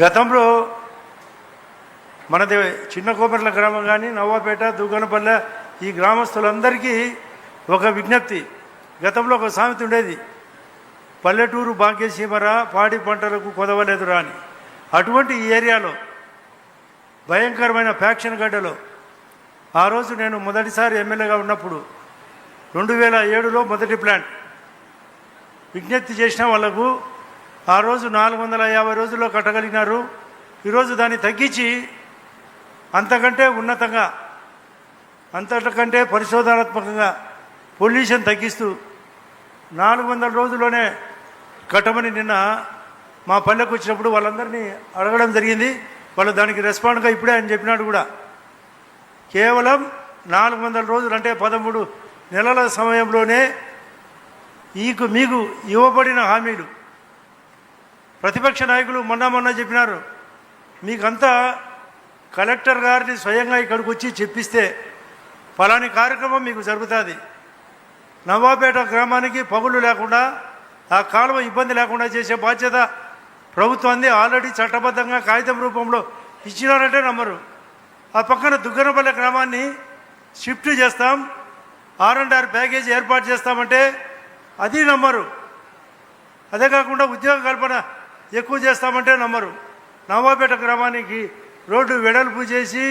గతంలో మనది చిన్న కోమర్ల గ్రామం కానీ నవ్వాపేట దుగ్గనపల్లె ఈ గ్రామస్తులందరికీ ఒక విజ్ఞప్తి. గతంలో ఒక సామెత ఉండేది, పల్లెటూరు బాంకేసీమరా పాడి పంటలకు కొదవలేదురా అని. అటువంటి ఈ ఏరియాలో భయంకరమైన ఫ్యాక్షన్ గడ్డలో ఆ రోజు నేను మొదటిసారి ఎమ్మెల్యేగా ఉన్నప్పుడు 2007లో మొదటి ప్లాంట్ విజ్ఞప్తి చేసిన వాళ్లకు ఆ రోజు 450 రోజుల్లో కట్టగలిగినారు. ఈరోజు దాన్ని తగ్గించి అంతకంటే ఉన్నతంగా అంతకంటే పరిశోధనాత్మకంగా పొల్యూషన్ తగ్గిస్తూ 400 రోజుల్లోనే కట్టమని నిన్న మా పల్లెకు వచ్చినప్పుడు వాళ్ళందరినీ అడగడం జరిగింది. వాళ్ళు దానికి రెస్పాండ్గా ఇప్పుడే ఆయన చెప్పినాడు కూడా. కేవలం 400 రోజులు అంటే 13 నెలల సమయంలోనే మీకు ఇవ్వబడిన హామీలు ప్రతిపక్ష నాయకులు మొన్న చెప్పినారు. మీకంతా కలెక్టర్ గారిని స్వయంగా ఇక్కడికి వచ్చి చెప్పిస్తే ఫలాని కార్యక్రమం మీకు జరుగుతుంది. నవాపేట గ్రామానికి పగులు లేకుండా ఆ కాలువ ఇబ్బంది లేకుండా చేసే బాధ్యత ప్రభుత్వాన్ని ఆల్రెడీ చట్టబద్ధంగా కాగితం రూపంలో ఇచ్చినారంటే నమ్మరు. ఆ పక్కన దుగ్గనపల్లె గ్రామాన్ని షిఫ్ట్ చేస్తాం, R&R ప్యాకేజీ ఏర్పాటు చేస్తామంటే అది నమ్మరు. అదే కాకుండా ఉద్యోగ కల్పన ఎక్కువ చేస్తామంటే నమ్మరు. నవాపేట గ్రామానికి రోడ్డు వెడల్పు చేసి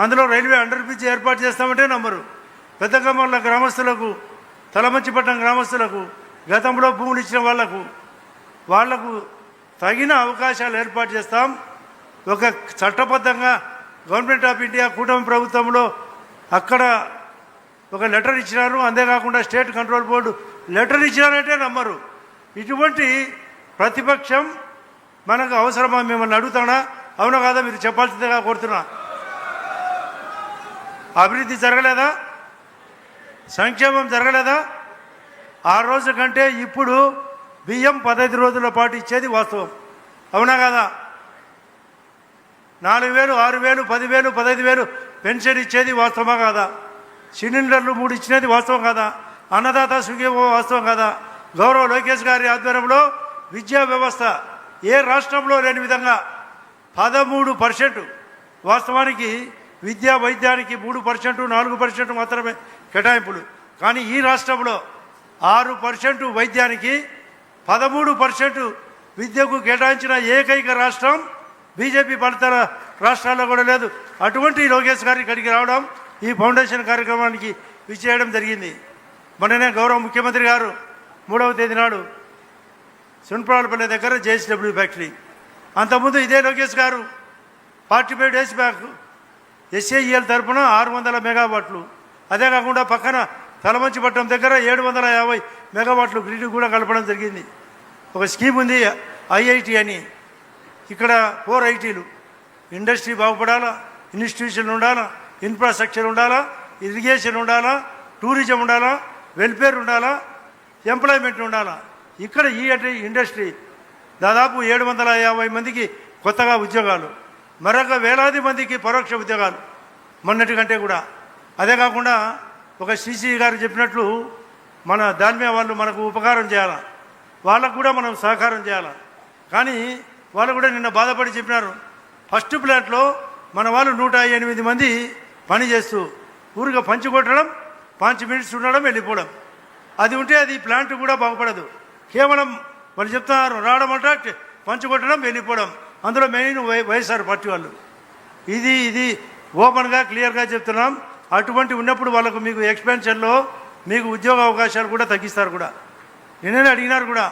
అందులో రైల్వే అండర్ బ్రిడ్జ్ ఏర్పాటు చేస్తామంటే నమ్మరు. పెద్దకమర్ల గ్రామస్తులకు, తలమంచిపట్నం గ్రామస్తులకు, గతంలో భూములు ఇచ్చిన వాళ్లకు తగిన అవకాశాలు ఏర్పాటు చేస్తాం. ఒక చట్టబద్ధంగా గవర్నమెంట్ ఆఫ్ ఇండియా కూటమి ప్రభుత్వంలో అక్కడ ఒక లెటర్ ఇచ్చినారు. అంతేకాకుండా స్టేట్ కంట్రోల్ బోర్డు లెటర్ ఇచ్చినారంటే నమ్మరు. ఇటువంటి ప్రతిపక్షం మనకు అవసరమా? మిమ్మల్ని అడుగుతానా? అవునా కాదా? మీరు చెప్పాల్సిందిగా కోరుతున్నా. అభివృద్ధి జరగలేదా? సంక్షేమం జరగలేదా? ఆ రోజు కంటే ఇప్పుడు బియ్యం 15 రోజుల పాటు ఇచ్చేది వాస్తవం. అవునా కాదా? 4,000, 6,000, 10,000, 15,000 పెన్షన్ ఇచ్చేది వాస్తవమా కాదా? సిలిండర్లు 3 ఇచ్చినది వాస్తవం కాదా? అన్నదాత సుఖీభవ వాస్తవం కాదా? గౌరవ లోకేష్ గారి ఆధ్వర్యంలో విద్యా వ్యవస్థ ఏ రాష్ట్రంలో లేని విధంగా 13% వాస్తవానికి విద్యా వైద్యానికి 3%, 4% మాత్రమే కేటాయింపులు. కానీ ఈ రాష్ట్రంలో 6% వైద్యానికి 13% విద్యకు కేటాయించిన ఏకైక రాష్ట్రం బీజేపీ పాలిత రాష్ట్రాల్లో కూడా లేదు. అటువంటి లోకేష్ గారి ఇక్కడికి రావడం, ఈ ఫౌండేషన్ కార్యక్రమానికి విచ్చేయడం జరిగింది. మొన్ననే గౌరవ ముఖ్యమంత్రి గారు 3వ తేదీ నాడు సున్పరాలపల్లి దగ్గర JSW ఫ్యాక్టరీ, అంతకుముందు ఇదే లోకేష్ గారు 45 డేస్ బ్యాక్ SAEL తరఫున 600 మెగావాట్లు, అదే కాకుండా పక్కన తలమంచిపట్నం దగ్గర 750 మెగావాట్లు గ్రిడ్ కూడా కలపడం జరిగింది. ఒక స్కీమ్ ఉంది IIT అని. ఇక్కడ 4 ITలు. ఇండస్ట్రీ బాగుపడాలా, ఇన్స్టిట్యూషన్ ఉండాలా, ఇన్ఫ్రాస్ట్రక్చర్ ఉండాలా, ఇరిగేషన్ ఉండాలా, టూరిజం ఉండాలా, వెల్ఫేర్ ఉండాలా, ఎంప్లాయ్మెంట్ ఉండాలా. ఇక్కడ ఈ ఇండస్ట్రీ దాదాపు 750 మందికి కొత్తగా ఉద్యోగాలు, మరొక వేలాది మందికి పరోక్ష ఉద్యోగాలు మొన్నటి కంటే కూడా. అదే కాకుండా ఒక CC గారు చెప్పినట్లు మన దాల్మియా వాళ్ళు మనకు ఉపకారం చేయాలా, వాళ్ళకు కూడా మనం సహకారం చేయాలా. కానీ వాళ్ళు కూడా నిన్న బాధపడి చెప్పినారు, ఫస్ట్ ప్లాంట్లో మన వాళ్ళు 108 మంది పని చేస్తూ ఊరిగా పంచి కొట్టడం, 5 మినిట్స్ ఉండడం, వెళ్ళిపోవడం. అది ఉంటే అది ప్లాంట్ కూడా బాగుపడదు. కేవలం వాళ్ళు చెప్తున్నారు రావడం అంటే పంచి కొట్టడం, వెళ్ళిపోవడం. అందులో మెయిన్ వైఎస్ఆర్ పార్టీ వాళ్ళు. ఇది ఓపెన్గా క్లియర్గా చెప్తున్నాం. అటువంటి ఉన్నప్పుడు వాళ్ళకు మీకు ఎక్స్పెన్షన్లో మీకు ఉద్యోగ అవకాశాలు కూడా తగ్గిస్తారు కూడా. నిన్ననే అడిగినారు కూడా,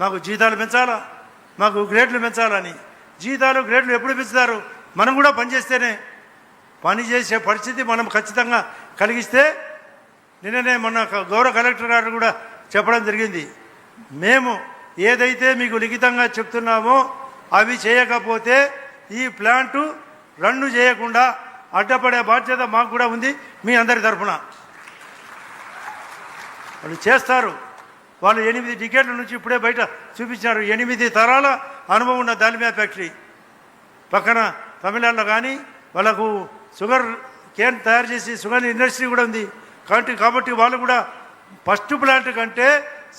మాకు జీతాలు పెంచాలా, మాకు గ్రేడ్లు పెంచాలని. జీతాలు గ్రేడ్లు ఎప్పుడు పెంచుతారు? మనం కూడా పనిచేస్తేనే. పని చేసే పరిస్థితి మనం ఖచ్చితంగా కలిగిస్తే, నిన్ననే మొన్న గౌరవ కలెక్టర్ గారు కూడా చెప్పడం జరిగింది, మేము ఏదైతే మీకు లిఖితంగా చెప్తున్నామో అవి చేయకపోతే ఈ ప్లాంటు రన్ను చేయకుండా అడ్డపడే బాధ్యత మాకు కూడా ఉంది మీ అందరి తరఫున. వాళ్ళు చేస్తారు. వాళ్ళు 8 డికేట్ల నుంచి ఇప్పుడే బయట చూపించారు. 8 తరాల అనుభవం ఉన్న దాల్మియా ఫ్యాక్టరీ. పక్కన తమిళనాడులో కానీ వాళ్ళకు షుగర్ కేన్ తయారు చేసి షుగర్ ఇండస్ట్రీ కూడా ఉంది. కాబట్టి వాళ్ళు కూడా ఫస్ట్ ప్లాంట్ కంటే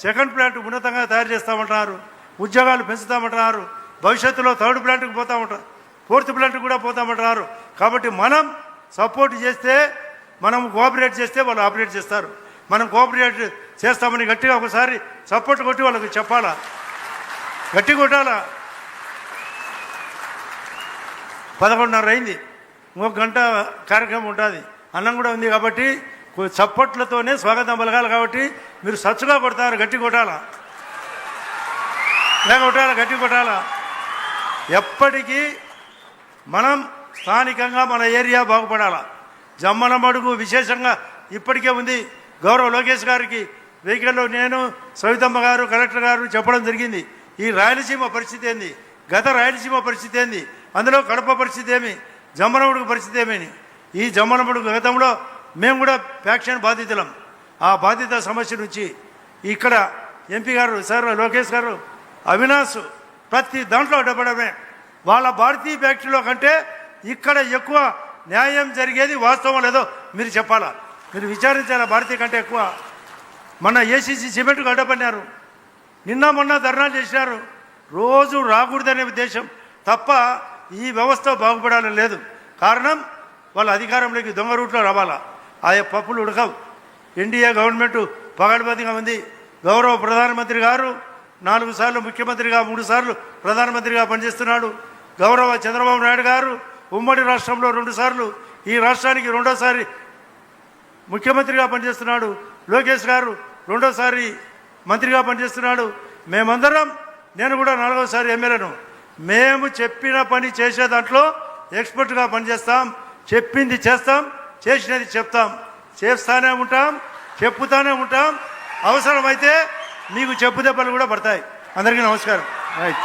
సెకండ్ ప్లాంట్ ఉన్నతంగా తయారు చేస్తామంటున్నారు, ఉద్యోగాలు పెంచుతామంటున్నారు. భవిష్యత్తులో థర్డ్ ప్లాంట్కి పోతా ఉంటారు, ఫోర్త్ ప్లాంట్కి కూడా పోతామంటున్నారు. కాబట్టి మనం సపోర్ట్ చేస్తే, మనం కోఆపరేట్ చేస్తే వాళ్ళు ఆపరేట్ చేస్తారు. మనం కోఆపరేట్ చేస్తామని గట్టిగా ఒకసారి సపోర్ట్ కొట్టి వాళ్ళకి చెప్పాలా, గట్టి కొట్టాలా. 11:30 అయింది, ఇంకొక గంట కార్యక్రమం ఉంటుంది, అన్నం కూడా ఉంది. కాబట్టి చప్పట్లతోనే స్వాగతం పలకాలి. కాబట్టి మీరు సచ్చుగా కొడతారు, గట్టి కొట్టాలా, కొట్టాలా, గట్టి కొట్టాలా. ఎప్పటికీ మనం స్థానికంగా మన ఏరియా బాగుపడాలా. జమ్మలమడుగు విశేషంగా ఇప్పటికే ఉంది. గౌరవ లోకేష్ గారికి వెహికల్లో నేను, సవితమ్మ గారు, కలెక్టర్ గారు చెప్పడం జరిగింది. ఈ రాయలసీమ పరిస్థితి ఏంది, గత రాయలసీమ పరిస్థితి ఏంది, అందులో కడప పరిస్థితి ఏమి, జమ్మలమడుగు పరిస్థితి ఏమని. ఈ జమ్మలమడుగు గతంలో మేము కూడా ఫ్యాక్షన్ బాధితులం. ఆ బాధిత సమస్య నుంచి ఇక్కడ ఎంపీ గారు సార్ లోకేష్ గారు, అవినాష్ ప్రతి దాంట్లో అడ్డపడమే. వాళ్ళ భారతీయ ఫ్యాక్టరీలో కంటే ఇక్కడ ఎక్కువ న్యాయం జరిగేది వాస్తవం లేదో మీరు చెప్పాలా, మీరు విచారించాలా. భారతీయ కంటే ఎక్కువ మన ఏసీసీ సిమెంట్కు అడ్డపడినారు, నిన్న మొన్న ధర్నాలు చేసినారు. రోజు రాకూడదనే ఉద్దేశం తప్ప ఈ వ్యవస్థ బాగుపడాలని లేదు. కారణం వాళ్ళ అధికారంలోకి దొంగ రూట్లో రావాలా. ఆయా పప్పులు ఉడకవు. ఎన్డీఏ గవర్నమెంట్ పగడబందిగా ఉంది. గౌరవ ప్రధానమంత్రి గారు 4 సార్లు ముఖ్యమంత్రిగా, 3 సార్లు ప్రధానమంత్రిగా పనిచేస్తున్నాడు. గౌరవ చంద్రబాబు నాయుడు గారు ఉమ్మడి రాష్ట్రంలో 2 సార్లు, ఈ రాష్ట్రానికి 2వసారి ముఖ్యమంత్రిగా పనిచేస్తున్నాడు. లోకేష్ గారు 2వసారి మంత్రిగా పనిచేస్తున్నాడు. మేమందరం, నేను కూడా 4వసారి ఎమ్మెల్యేను. మేము చెప్పిన పని చేసే దాంట్లో ఎక్స్పర్ట్గా పనిచేస్తాం. చెప్పింది చేస్తాం, చేసినది చెప్తాం. చేస్తానే ఉంటాం, చెప్పుతానే ఉంటాం. అవసరమైతే మీకు చెప్పు దెబ్బలు కూడా పడతాయి. అందరికీ నమస్కారం. రైట్.